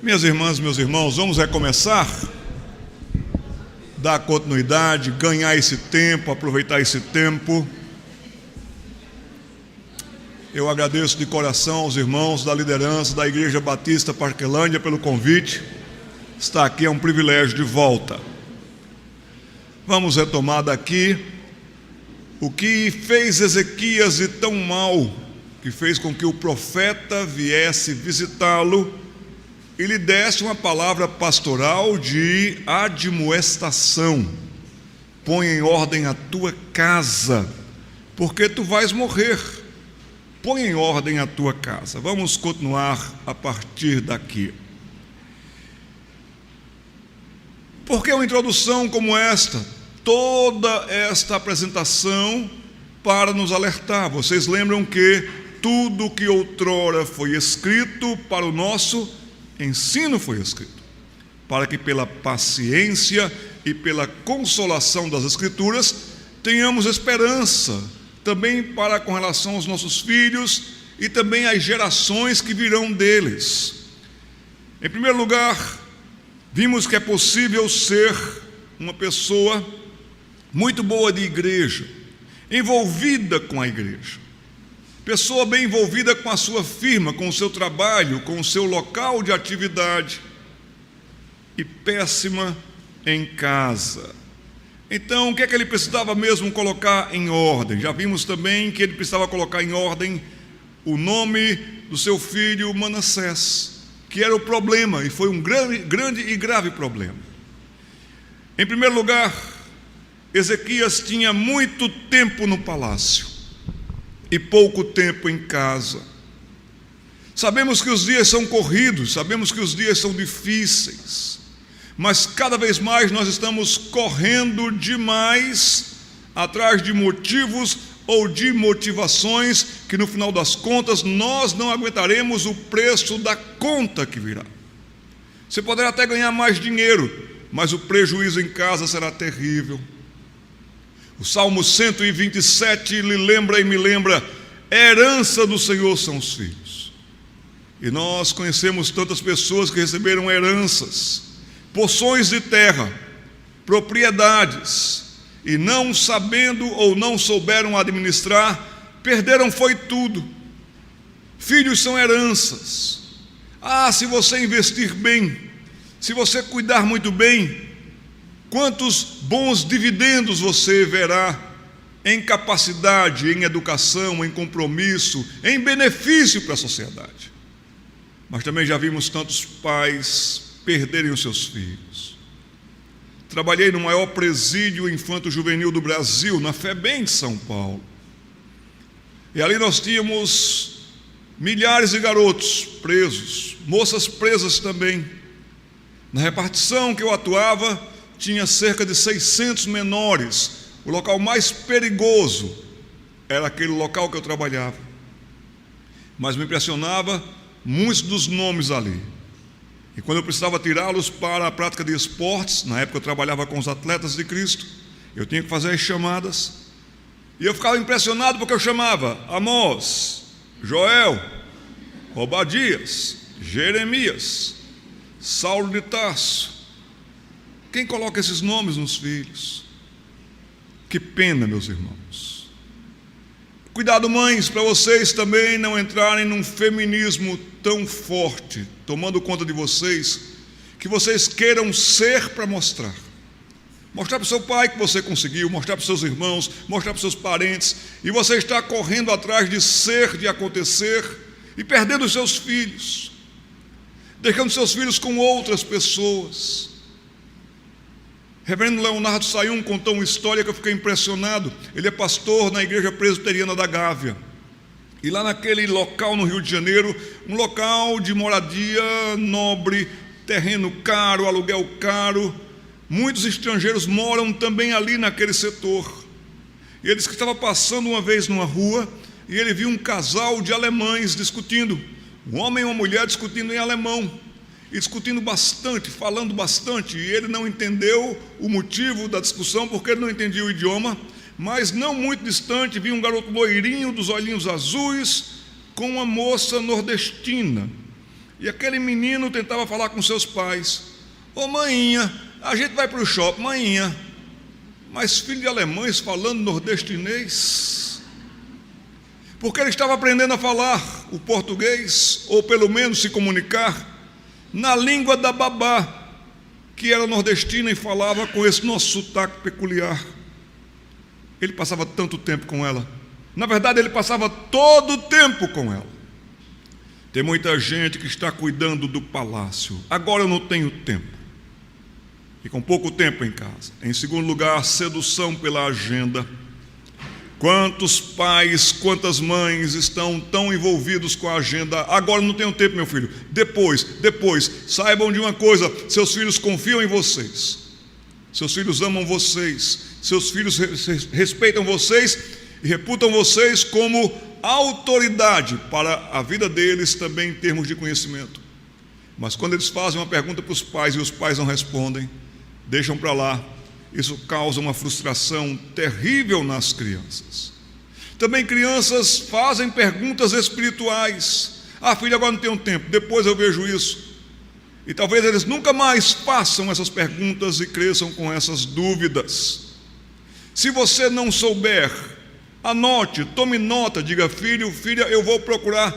Minhas irmãs, meus irmãos, vamos recomeçar, dar continuidade, ganhar esse tempo, aproveitar esse tempo. Eu agradeço de coração aos irmãos da liderança da Igreja Batista Parquelândia pelo convite. Estar aqui é um privilégio de volta. Vamos retomar daqui o que fez Ezequias de tão mal, que fez com que o profeta viesse visitá-lo e lhe desse uma palavra pastoral de admoestação. Põe em ordem a tua casa, porque tu vais morrer. Põe em ordem a tua casa. Vamos continuar a partir daqui. Por que uma introdução como esta? Toda esta apresentação para nos alertar. Vocês lembram que tudo que outrora foi escrito para o nosso ensino foi escrito, para que pela paciência e pela consolação das Escrituras tenhamos esperança, também para com relação aos nossos filhos e também às gerações que virão deles. Em primeiro lugar, vimos que é possível ser uma pessoa muito boa de igreja, envolvida com a igreja, pessoa bem envolvida com a sua firma, com o seu trabalho, com o seu local de atividade, e péssima em casa. Então, o que é que ele precisava mesmo colocar em ordem? Já vimos também que ele precisava colocar em ordem o nome do seu filho Manassés, que era o problema, e foi um grande e grave problema. Em primeiro lugar, Ezequias tinha muito tempo no palácio e pouco tempo em casa. Sabemos que os dias são corridos, sabemos que os dias são difíceis, mas cada vez mais nós estamos correndo demais atrás de motivos ou de motivações que no final das contas nós não aguentaremos o preço da conta que virá. Você poderá até ganhar mais dinheiro, mas o prejuízo em casa será terrível. O Salmo 127 lhe lembra e me lembra: a herança do Senhor são os filhos. E nós conhecemos tantas pessoas que receberam heranças, porções de terra, propriedades, e não sabendo ou não souberam administrar, perderam foi tudo. Filhos são heranças. Se você investir bem, se você cuidar muito bem, quantos bons dividendos você verá em capacidade, em educação, em compromisso, em benefício para a sociedade. Mas também já vimos tantos pais perderem os seus filhos. Trabalhei no maior presídio infanto-juvenil do Brasil, na FEBEM de São Paulo. E ali nós tínhamos milhares de garotos presos, moças presas também. Na repartição que eu atuava, tinha cerca de 600 menores. O local mais perigoso era aquele local que eu trabalhava. Mas me impressionava muitos dos nomes ali. E quando eu precisava tirá-los para a prática de esportes, na época eu trabalhava com os atletas de Cristo, eu tinha que fazer as chamadas. E eu ficava impressionado porque eu chamava Amós, Joel, Obadias, Jeremias, Saulo de Tarso. Quem coloca esses nomes nos filhos? Que pena, meus irmãos. Cuidado, mães, para vocês também não entrarem num feminismo tão forte, tomando conta de vocês, que vocês queiram ser para mostrar. Mostrar para o seu pai que você conseguiu, mostrar para os seus irmãos, mostrar para os seus parentes, e você está correndo atrás de ser, de acontecer, e perdendo os seus filhos, deixando seus filhos com outras pessoas. Reverendo Leonardo Sayum contou uma história que eu fiquei impressionado. Ele é pastor na Igreja Presbiteriana da Gávea. E lá naquele local no Rio de Janeiro, um local de moradia nobre, terreno caro, aluguel caro, muitos estrangeiros moram também ali naquele setor. E ele disse que estava passando uma vez numa rua e ele viu um casal de alemães discutindo, um homem e uma mulher discutindo em alemão. E discutindo bastante, falando bastante, e ele não entendeu o motivo da discussão, porque ele não entendia o idioma, mas não muito distante, vi um garoto loirinho, dos olhinhos azuis, com uma moça nordestina. E aquele menino tentava falar com seus pais: ô mainha, a gente vai para o shopping. Mainha, mas filho de alemães falando nordestinês? Porque ele estava aprendendo a falar o português, ou pelo menos se comunicar na língua da babá, que era nordestina e falava com esse nosso sotaque peculiar. Ele passava tanto tempo com ela. Na verdade, ele passava todo o tempo com ela. Tem muita gente que está cuidando do palácio. Agora eu não tenho tempo. E com pouco tempo em casa. Em segundo lugar, sedução pela agenda. Quantos pais, quantas mães estão tão envolvidos com a agenda? Agora não tenho tempo, meu filho. Depois. Saibam de uma coisa: seus filhos confiam em vocês. Seus filhos amam vocês. Seus filhos respeitam vocês e reputam vocês como autoridade para a vida deles também em termos de conhecimento. Mas quando eles fazem uma pergunta para os pais e os pais não respondem, deixam para lá. Isso causa uma frustração terrível nas crianças. Também crianças fazem perguntas espirituais. Filho, agora não tenho tempo, depois eu vejo isso. E talvez eles nunca mais façam essas perguntas e cresçam com essas dúvidas. Se você não souber, anote, tome nota, diga: filho, filha, eu vou procurar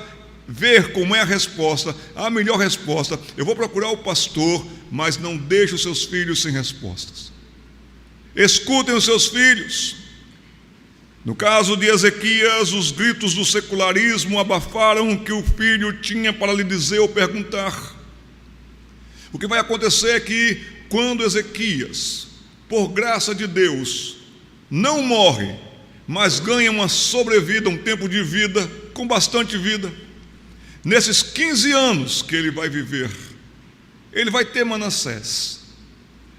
ver como é a resposta, a melhor resposta. Eu vou procurar o pastor, mas não deixe os seus filhos sem respostas. Escutem os seus filhos. No caso de Ezequias, os gritos do secularismo abafaram o que o filho tinha para lhe dizer ou perguntar. O que vai acontecer é que, quando Ezequias, por graça de Deus, não morre, mas ganha uma sobrevida, um tempo de vida, com bastante vida, nesses 15 anos que ele vai viver, ele vai ter Manassés.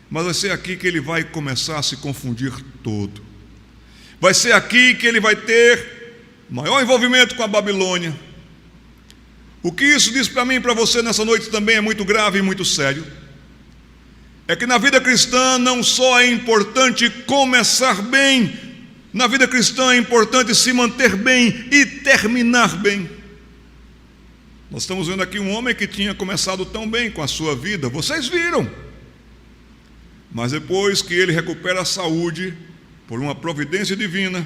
Mas vai ser aqui que ele vai começar a se confundir todo. Vai ser aqui que ele vai ter maior envolvimento com a Babilônia. O que isso diz para mim e para você nessa noite também é muito grave e muito sério. É que na vida cristã não só é importante começar bem, na vida cristã é importante se manter bem e terminar bem. Nós estamos vendo aqui um homem que tinha começado tão bem com a sua vida, vocês viram. Mas depois que ele recupera a saúde, por uma providência divina,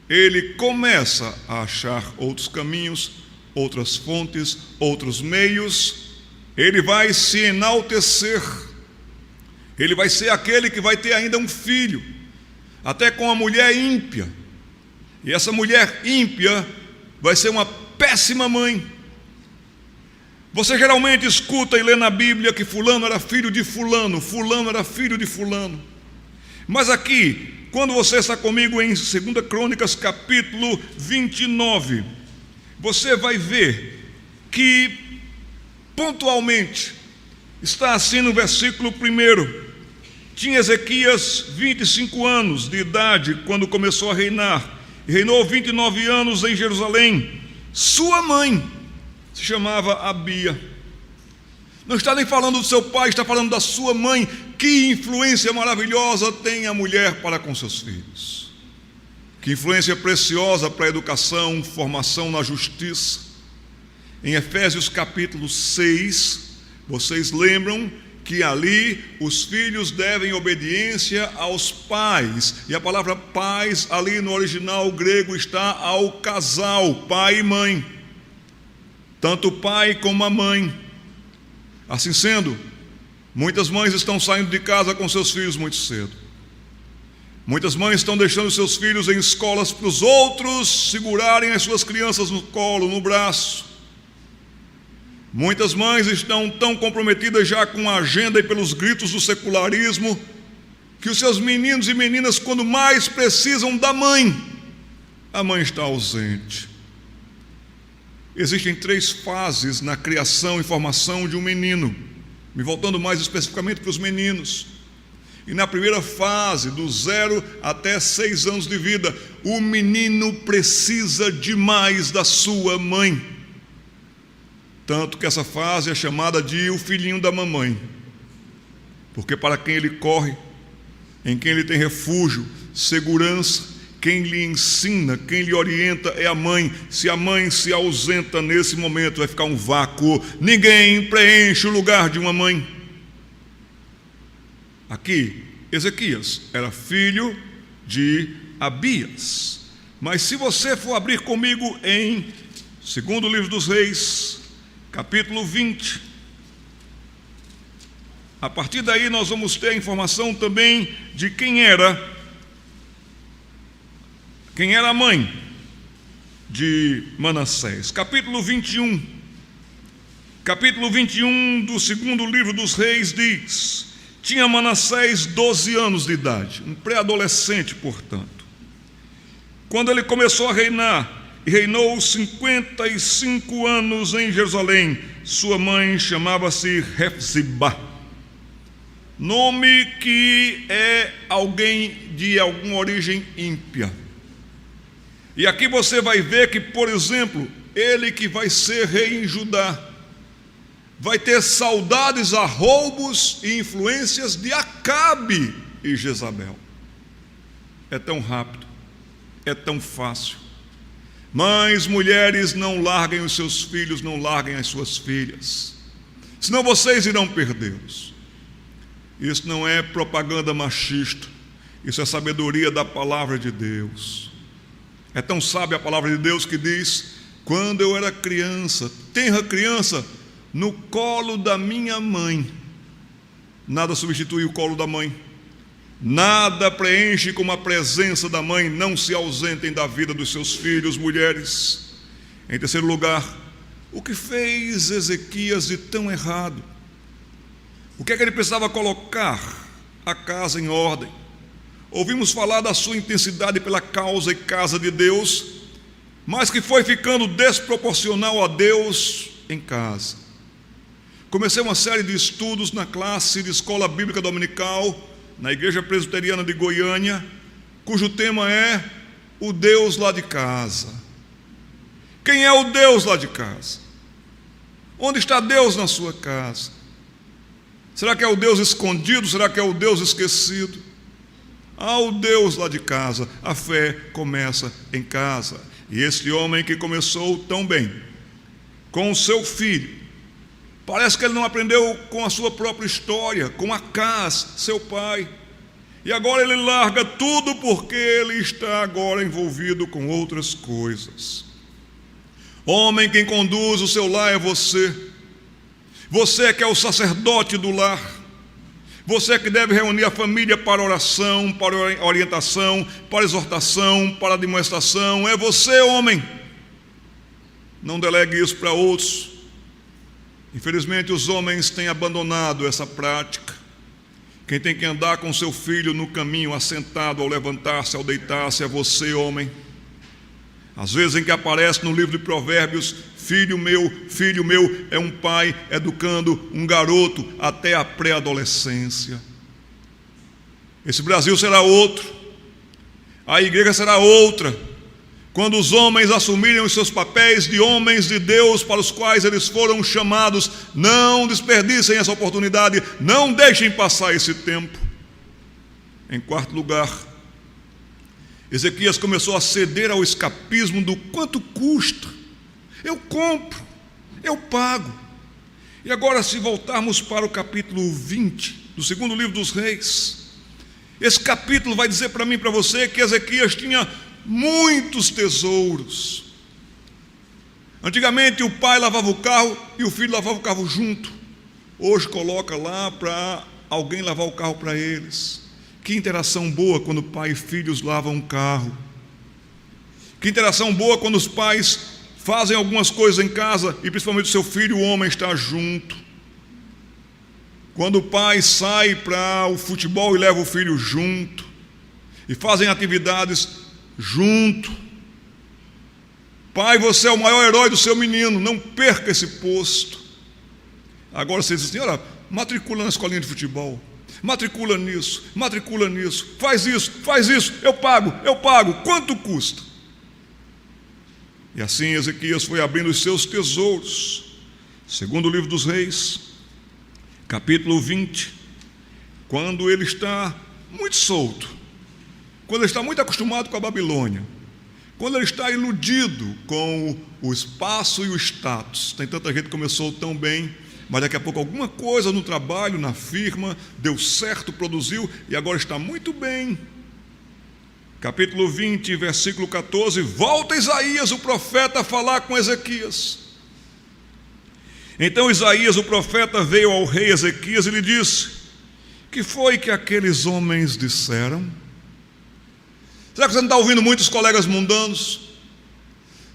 ele começa a achar outros caminhos, outras fontes, outros meios. Ele vai se enaltecer. Ele vai ser aquele que vai ter ainda um filho, até com uma mulher ímpia. E essa mulher ímpia vai ser uma péssima mãe. Você geralmente escuta e lê na Bíblia que fulano era filho de fulano, fulano era filho de fulano. Mas aqui, quando você está comigo em 2 Crônicas capítulo 29, você vai ver que pontualmente está assim no versículo 1. Tinha Ezequias 25 anos de idade quando começou a reinar, e reinou 29 anos em Jerusalém. Sua mãe se chamava Abia. Não está nem falando do seu pai, está falando da sua mãe. Que influência maravilhosa tem a mulher para com seus filhos. Que influência preciosa para a educação, formação na justiça. Em Efésios capítulo 6, vocês lembram que ali os filhos devem obediência aos pais. E a palavra pais ali no original grego está ao casal, pai e mãe. Tanto o pai como a mãe. Assim sendo, muitas mães estão saindo de casa com seus filhos muito cedo. Muitas mães estão deixando seus filhos em escolas para os outros segurarem as suas crianças no colo, no braço. Muitas mães estão tão comprometidas já com a agenda e pelos gritos do secularismo, que os seus meninos e meninas, quando mais precisam da mãe, a mãe está ausente. Existem 3 fases na criação e formação de um menino, me voltando mais especificamente para os meninos. E na primeira fase, do 0 até 6 anos de vida, o menino precisa demais da sua mãe. Tanto que essa fase é chamada de o filhinho da mamãe. Porque para quem ele corre, em quem ele tem refúgio, segurança, quem lhe ensina, quem lhe orienta é a mãe. Se a mãe se ausenta nesse momento, vai ficar um vácuo. Ninguém preenche o lugar de uma mãe. Aqui, Ezequias era filho de Abias. Mas se você for abrir comigo em 2º livro dos Reis, capítulo 20, a partir daí nós vamos ter a informação também de quem era a mãe de Manassés. Capítulo 21 do 2º livro dos Reis diz: tinha Manassés 12 anos de idade, um pré-adolescente, portanto, quando ele começou a reinar, e reinou 55 anos em Jerusalém. Sua mãe chamava-se Hefzibá, nome que é alguém de alguma origem ímpia. E aqui você vai ver que, por exemplo, ele que vai ser rei em Judá, vai ter saudades a roubos e influências de Acabe e Jezabel. É tão rápido, é tão fácil. Mães, mulheres, não larguem os seus filhos, não larguem as suas filhas, senão vocês irão perdê-los. Isso não é propaganda machista, isso é sabedoria da palavra de Deus. É tão sábia a palavra de Deus que diz: quando eu era criança, tenra criança, no colo da minha mãe. Nada substitui o colo da mãe, nada preenche como a presença da mãe. Não se ausentem da vida dos seus filhos, mulheres. Em terceiro lugar, o que fez Ezequias de tão errado? O que é que ele precisava colocar a casa em ordem? Ouvimos falar da sua intensidade pela causa e casa de Deus, mas que foi ficando desproporcional a Deus em casa. Comecei uma série de estudos na classe de escola bíblica dominical na Igreja Presbiteriana de Goiânia, cujo tema é o Deus lá de casa. Quem é o Deus lá de casa? Onde está Deus na sua casa? Será que é o Deus escondido? Será que é o Deus esquecido? O Deus lá de casa. A fé começa em casa. E este homem que começou tão bem com o seu filho, parece que ele não aprendeu com a sua própria história, com Acaz, seu pai. E agora ele larga tudo porque ele está agora envolvido com outras coisas. Homem, quem conduz o seu lar é você. Você que é o sacerdote do lar. Você que deve reunir a família para oração, para orientação, para exortação, para demonstração. É você, homem. Não delegue isso para outros. Infelizmente, os homens têm abandonado essa prática. Quem tem que andar com seu filho no caminho, assentado, ao levantar-se, ao deitar-se, é você, homem. Às vezes em que aparece no livro de Provérbios: filho meu, é um pai educando um garoto até a pré-adolescência. Esse Brasil será outro, a igreja será outra, quando os homens assumirem os seus papéis de homens de Deus para os quais eles foram chamados. Não desperdicem essa oportunidade, não deixem passar esse tempo. Em quarto lugar, Ezequias começou a ceder ao escapismo do quanto custa. Eu compro, eu pago. E agora, se voltarmos para o capítulo 20 do 2º livro dos Reis, esse capítulo vai dizer para mim e para você que Ezequias tinha muitos tesouros. Antigamente o pai lavava o carro e o filho lavava o carro junto. Hoje coloca lá para alguém lavar o carro para eles. Que interação boa quando pai e filhos lavam um carro. Que interação boa quando os pais fazem algumas coisas em casa e principalmente o seu filho, o homem, está junto. Quando o pai sai para o futebol e leva o filho junto, e fazem atividades junto. Pai, você é o maior herói do seu menino, não perca esse posto. Agora você diz assim: olha, matricula na escolinha de futebol, matricula nisso, faz isso, eu pago, quanto custa? E assim Ezequias foi abrindo os seus tesouros. Segundo o livro dos Reis, capítulo 20, quando ele está muito solto, quando ele está muito acostumado com a Babilônia, quando ele está iludido com o espaço e o status. Tem tanta gente que começou tão bem, mas daqui a pouco alguma coisa no trabalho, na firma, deu certo, produziu e agora está muito bem. Capítulo 20, versículo 14, volta Isaías, o profeta, a falar com Ezequias. Então Isaías, o profeta, veio ao rei Ezequias e lhe disse: que foi que aqueles homens disseram? Será que você não está ouvindo muitos colegas mundanos?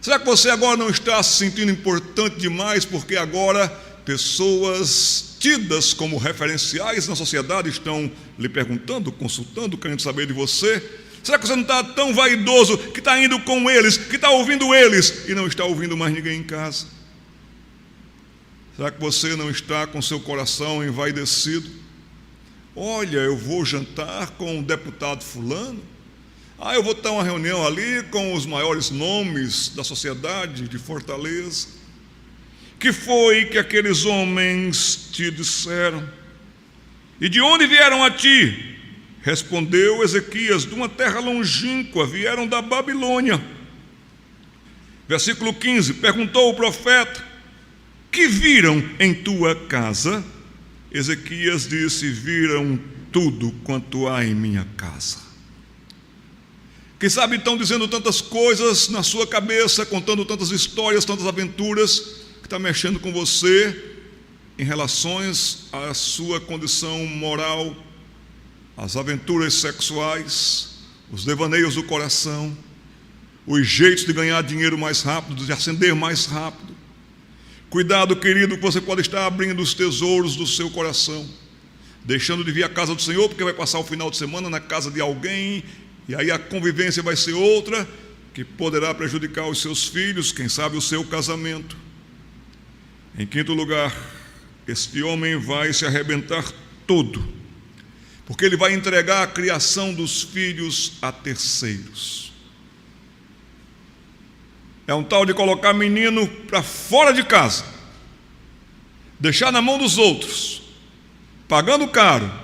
Será que você agora não está se sentindo importante demais porque agora pessoas tidas como referenciais na sociedade estão lhe perguntando, consultando, querendo saber de você? Será que você não está tão vaidoso que está indo com eles, que está ouvindo eles e não está ouvindo mais ninguém em casa? Será que você não está com seu coração envaidecido? Olha, eu vou jantar com o deputado fulano. Eu vou ter uma reunião ali com os maiores nomes da sociedade de Fortaleza. Que foi que aqueles homens te disseram? E de onde vieram a ti? Respondeu Ezequias: de uma terra longínqua, vieram da Babilônia. Versículo 15, perguntou o profeta: que viram em tua casa? Ezequias disse: viram tudo quanto há em minha casa. Quem sabe estão dizendo tantas coisas na sua cabeça, contando tantas histórias, tantas aventuras, que está mexendo com você em relações à sua condição moral, as aventuras sexuais, os devaneios do coração, os jeitos de ganhar dinheiro mais rápido, de ascender mais rápido. Cuidado, querido, que você pode estar abrindo os tesouros do seu coração, deixando de vir à casa do Senhor, porque vai passar o final de semana na casa de alguém, e aí a convivência vai ser outra, que poderá prejudicar os seus filhos, quem sabe o seu casamento. Em quinto lugar, este homem vai se arrebentar todo, porque ele vai entregar a criação dos filhos a terceiros. É um tal de colocar menino para fora de casa, deixar na mão dos outros, pagando caro,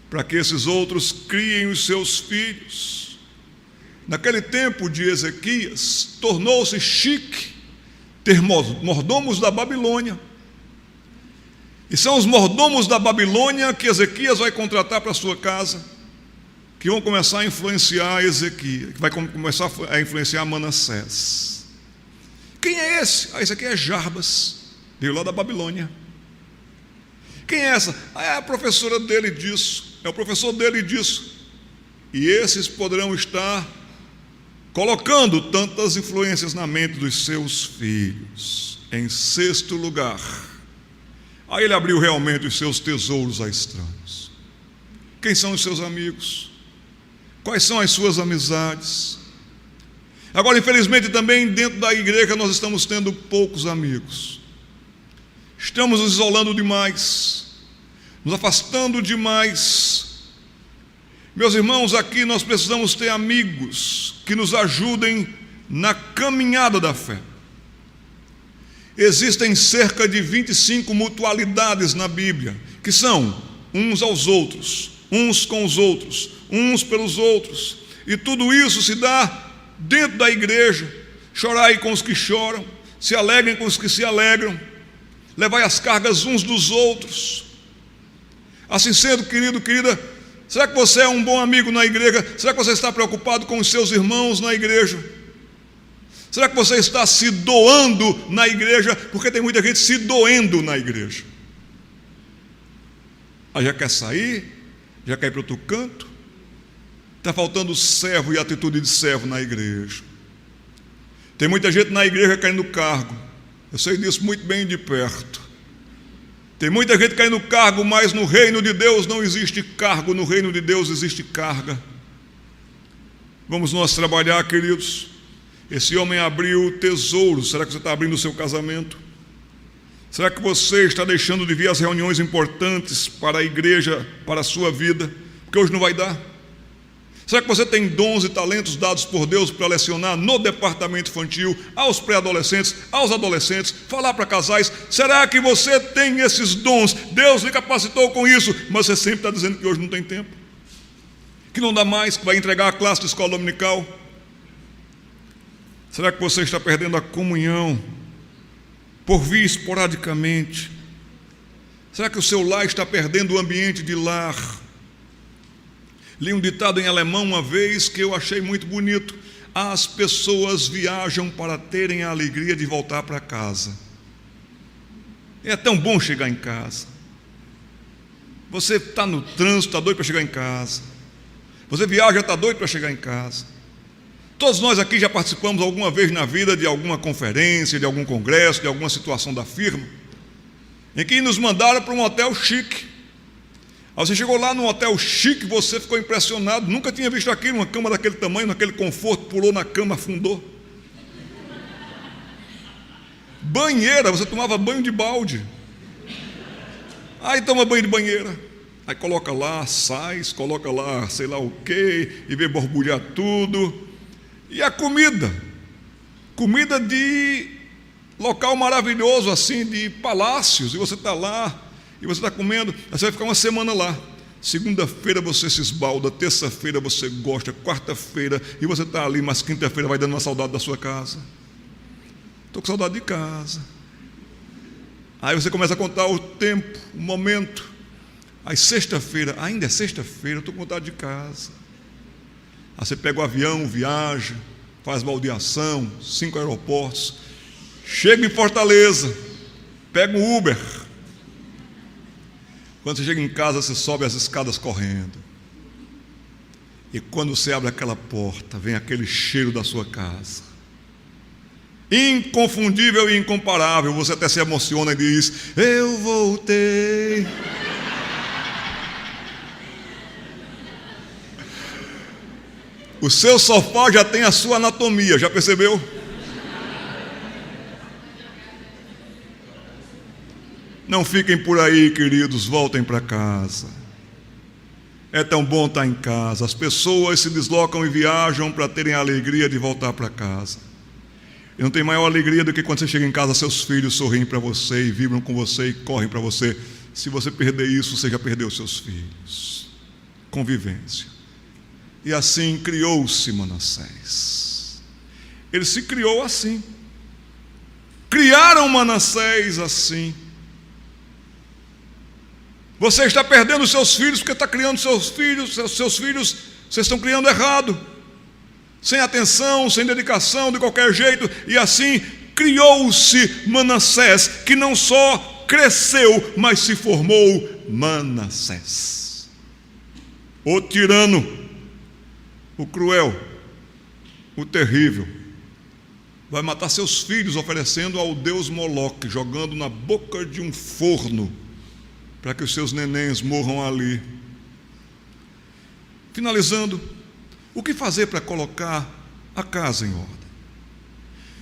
para que esses outros criem os seus filhos. Naquele tempo de Ezequias, tornou-se chique ter mordomos da Babilônia. E são os mordomos da Babilônia que Ezequias vai contratar para a sua casa, que vão começar a influenciar Ezequias, que vai começar a influenciar Manassés. Quem é esse? Esse aqui é Jarbas, veio lá da Babilônia. Quem é essa? É a professora dele disso, é o professor dele disso. E esses poderão estar colocando tantas influências na mente dos seus filhos. Em sexto lugar, aí ele abriu realmente os seus tesouros a estranhos. Quem são os seus amigos? Quais são as suas amizades? Agora, infelizmente, também dentro da igreja nós estamos tendo poucos amigos. Estamos nos isolando demais, nos afastando demais. Meus irmãos, aqui nós precisamos ter amigos que nos ajudem na caminhada da fé. Existem cerca de 25 mutualidades na Bíblia, que são uns aos outros, uns com os outros, uns pelos outros, e tudo isso se dá dentro da igreja. Chorai com os que choram, se alegrem com os que se alegram, levai as cargas uns dos outros. Assim sendo, querido, querida, será que você é um bom amigo na igreja? Será que você está preocupado com os seus irmãos na igreja? Será que você está se doando na igreja? Porque tem muita gente se doendo na igreja. Já quer sair, já quer ir para outro canto. Está faltando servo e atitude de servo na igreja. Tem muita gente na igreja caindo cargo. Eu sei disso muito bem de perto. Tem muita gente caindo cargo, mas no reino de Deus não existe cargo, no reino de Deus existe carga. Vamos nós trabalhar, queridos. Esse homem abriu tesouros. Será que você está abrindo o seu casamento? Será que você está deixando de vir às reuniões importantes para a igreja, para a sua vida? Porque hoje não vai dar. Será que você tem dons e talentos dados por Deus para lecionar no departamento infantil, aos pré-adolescentes, aos adolescentes, falar para casais? Será que você tem esses dons? Deus lhe capacitou com isso, mas você sempre está dizendo que hoje não tem tempo, que não dá mais, que vai entregar a classe de escola dominical? Será que você está perdendo a comunhão por vir esporadicamente? Será que o seu lar está perdendo o ambiente de lar? Li um ditado em alemão uma vez que eu achei muito bonito: as pessoas viajam para terem a alegria de voltar para casa. É tão bom chegar em casa. Você está no trânsito, está doido para chegar em casa. Você viaja, está doido para chegar em casa. Todos nós aqui já participamos alguma vez na vida de alguma conferência, de algum congresso, de alguma situação da firma, em que nos mandaram para um hotel chique. Aí você chegou lá no hotel chique, você ficou impressionado, nunca tinha visto aquilo, uma cama daquele tamanho, naquele conforto, pulou na cama, afundou. Banheira, você tomava banho de balde. Aí toma banho de banheira. Aí coloca lá sais, coloca lá sei lá o quê, e vê borbulhar tudo. E a comida? Comida de local maravilhoso, assim, de palácios. E você está lá, e você está comendo, aí você vai ficar uma semana lá. Segunda-feira você se esbalda, terça-feira você gosta, quarta-feira, e você está ali, mas quinta-feira vai dando uma saudade da sua casa. Estou com saudade de casa. Aí você começa a contar o tempo, o momento. Aí sexta-feira, ainda é sexta-feira, eu estou com vontade de casa. Aí você pega o avião, viaja, faz baldeação, 5 aeroportos, chega em Fortaleza, pega um Uber. Quando você chega em casa, você sobe as escadas correndo. E quando você abre aquela porta, vem aquele cheiro da sua casa. Inconfundível e incomparável. Você até se emociona e diz: eu voltei. O seu sofá já tem a sua anatomia, já percebeu? Não fiquem por aí, queridos, voltem para casa. É tão bom estar em casa. As pessoas se deslocam e viajam para terem a alegria de voltar para casa. E não tem maior alegria do que quando você chega em casa, seus filhos sorriem para você e vibram com você e correm para você. Se você perder isso, você já perdeu seus filhos. Convivência. E assim criou-se Manassés. Ele se criou assim. Criaram Manassés assim. Você está perdendo os seus filhos porque está criando seus filhos vocês estão criando errado, sem atenção, sem dedicação, de qualquer jeito. E assim criou-se Manassés, que não só cresceu, mas se formou Manassés, o tirano, o cruel, o terrível. Vai matar seus filhos oferecendo ao deus Moloque, jogando na boca de um forno, para que os seus nenéns morram ali. Finalizando, o que fazer para colocar a casa em ordem?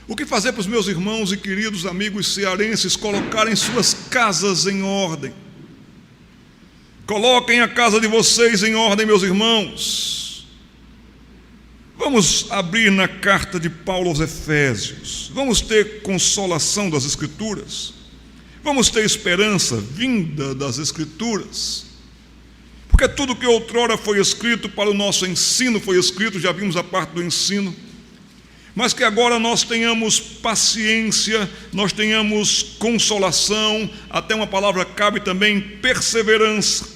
O que fazer para os meus irmãos e queridos amigos cearenses colocarem suas casas em ordem? Coloquem a casa de vocês em ordem, meus irmãos. Vamos abrir na carta de Paulo aos Efésios. Vamos ter consolação das Escrituras. Vamos ter esperança vinda das Escrituras, porque tudo que outrora foi escrito para o nosso ensino foi escrito, já vimos a parte do ensino, mas que agora nós tenhamos paciência, nós tenhamos consolação, até uma palavra cabe também, perseverança,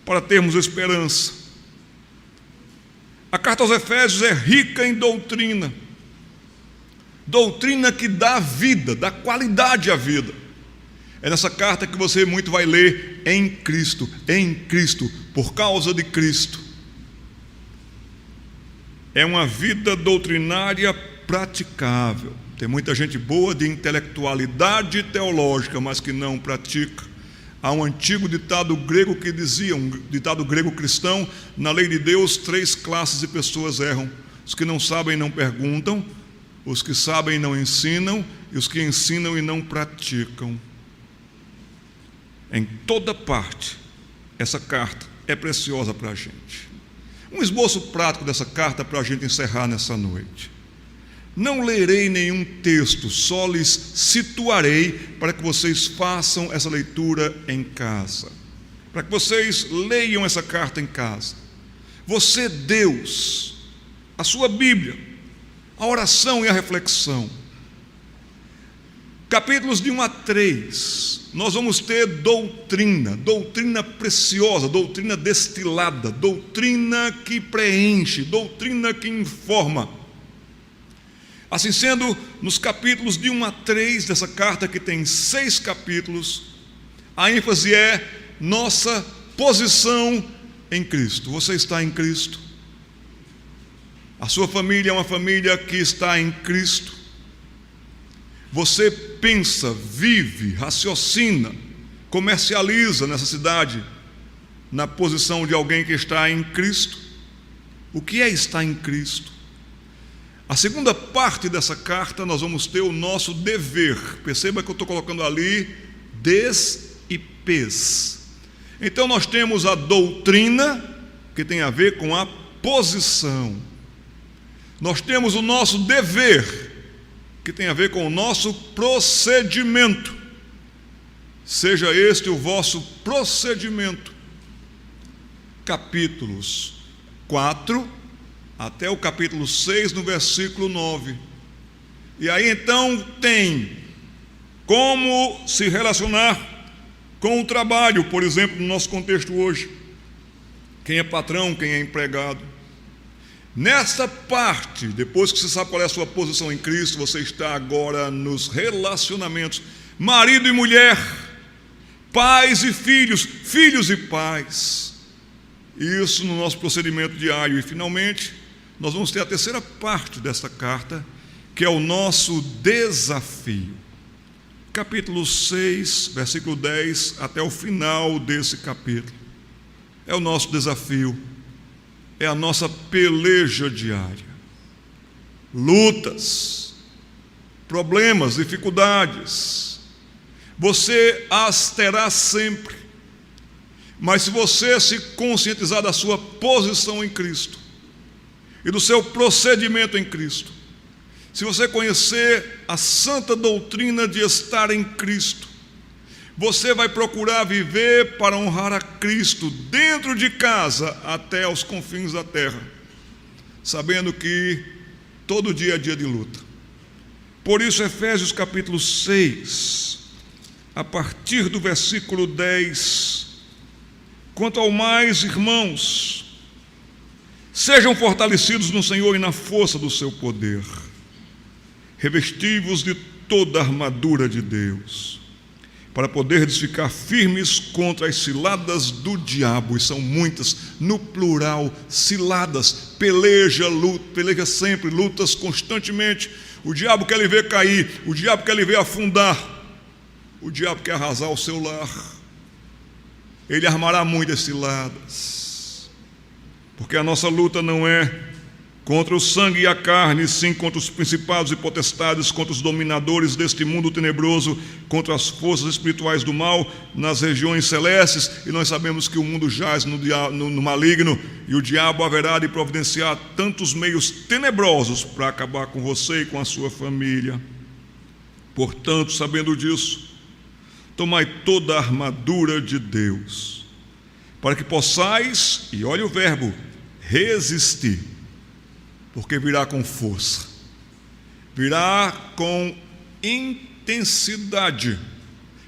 para termos esperança. A carta aos Efésios é rica em doutrina, doutrina que dá vida, dá qualidade à vida. É nessa carta que você muito vai ler em Cristo, por causa de Cristo. É uma vida doutrinária praticável. Tem muita gente boa de intelectualidade teológica, mas que não pratica. Há um antigo ditado grego que dizia, um ditado grego cristão: na lei de Deus, 3 classes de pessoas erram: os que não sabem não perguntam, os que sabem não ensinam, e os que ensinam e não praticam. Em toda parte, essa carta é preciosa para a gente. Um esboço prático dessa carta para a gente encerrar nessa noite. Não lerei nenhum texto, só lhes situarei para que vocês façam essa leitura em casa, para que vocês leiam essa carta em casa. Você, Deus, a sua Bíblia, a oração e a reflexão. Capítulos de 1 a 3, nós vamos ter doutrina preciosa, doutrina destilada, doutrina que preenche, doutrina que informa. Assim sendo, nos capítulos de 1 a 3 dessa carta, que tem 6 capítulos, a ênfase é nossa posição em Cristo. Você está em Cristo? A sua família é uma família que está em Cristo? Você pensa, vive, raciocina, comercializa nessa cidade na posição de alguém que está em Cristo? O que é estar em Cristo? A segunda parte dessa carta nós vamos ter o nosso dever. Perceba que eu estou colocando ali des e pes. Então nós temos a doutrina, que tem a ver com a posição. Nós temos o nosso dever, que tem a ver com o nosso procedimento. Seja este o vosso procedimento. Capítulos 4 até o capítulo 6, no versículo 9. E aí então tem como se relacionar com o trabalho, por exemplo, no nosso contexto hoje. Quem é patrão, quem é empregado. Nesta parte, depois que você sabe qual é a sua posição em Cristo, você está agora nos relacionamentos, marido e mulher, pais e filhos, filhos e pais. Isso no nosso procedimento diário. E finalmente, nós vamos ter a terceira parte desta carta, que é o nosso desafio. Capítulo 6, versículo 10, até o final desse capítulo. É o nosso desafio. É a nossa peleja diária. Lutas, problemas, dificuldades. Você as terá sempre. Mas se você se conscientizar da sua posição em Cristo e do seu procedimento em Cristo, se você conhecer a santa doutrina de estar em Cristo, você vai procurar viver para honrar a Cristo dentro de casa até aos confins da terra, sabendo que todo dia é dia de luta. Por isso, Efésios capítulo 6, a partir do versículo 10, quanto ao mais, irmãos, sejam fortalecidos no Senhor e na força do seu poder, revesti-vos de toda a armadura de Deus, para poderdes ficar firmes contra as ciladas do diabo. E são muitas, no plural, ciladas. Peleja, luta, peleja sempre, lutas constantemente. O diabo quer lhe ver cair, o diabo quer lhe ver afundar, o diabo quer arrasar o seu lar. Ele armará muitas ciladas, porque a nossa luta não é contra o sangue e a carne, sim contra os principados e potestades, contra os dominadores deste mundo tenebroso, contra as forças espirituais do mal nas regiões celestes. E nós sabemos que o mundo jaz no maligno, e o diabo haverá de providenciar tantos meios tenebrosos para acabar com você e com a sua família. Portanto, sabendo disso, tomai toda a armadura de Deus, para que possais, e olha o verbo, resistir, porque virá com força, virá com intensidade,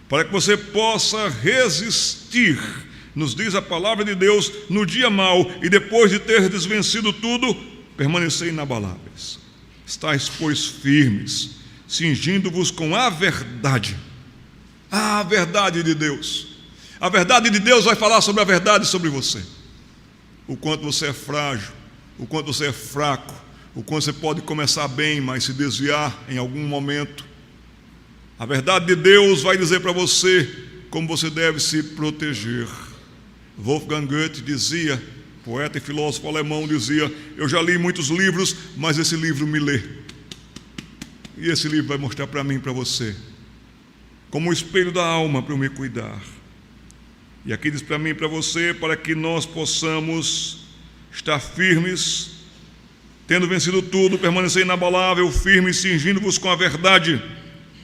para que você possa resistir, nos diz a palavra de Deus, no dia mau, e depois de ter desvencido tudo, permanecer inabaláveis. Estais, pois, firmes, cingindo-vos com a verdade de Deus. A verdade de Deus vai falar sobre a verdade sobre você, o quanto você é frágil, o quanto você é fraco, o quanto você pode começar bem, mas se desviar em algum momento. A verdade de Deus vai dizer para você como você deve se proteger. Wolfgang Goethe dizia, poeta e filósofo alemão, dizia: eu já li muitos livros, mas esse livro me lê. E esse livro vai mostrar para mim e para você, como o espelho da alma para eu me cuidar. E aqui diz para mim e para você, para que nós possamos estar firmes, tendo vencido tudo, permanecer inabalável, firmes, cingindo-vos com a verdade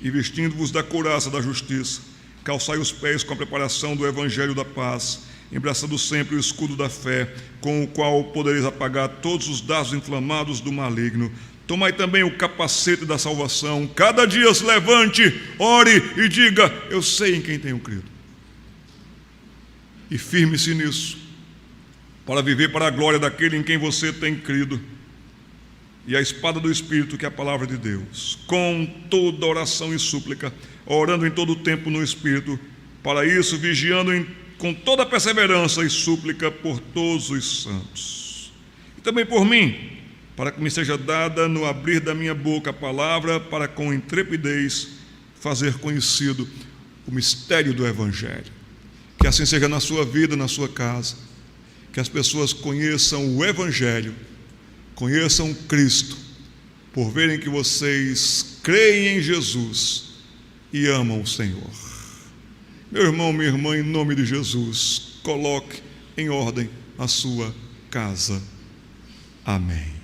e vestindo-vos da couraça da justiça. Calçai os pés com a preparação do evangelho da paz, embraçando sempre o escudo da fé, com o qual podereis apagar todos os dardos inflamados do maligno. Tomai também o capacete da salvação. Cada dia se levante, ore e diga: eu sei em quem tenho crido. E firme-se nisso, para viver para a glória daquele em quem você tem crido. E a espada do Espírito, que é a palavra de Deus, com toda oração e súplica, orando em todo o tempo no Espírito, para isso vigiando com toda perseverança e súplica por todos os santos. E também por mim, para que me seja dada no abrir da minha boca a palavra, para com intrepidez fazer conhecido o mistério do Evangelho. Que assim seja na sua vida, na sua casa, que as pessoas conheçam o Evangelho, conheçam Cristo, por verem que vocês creem em Jesus e amam o Senhor. Meu irmão, minha irmã, em nome de Jesus, coloque em ordem a sua casa. Amém.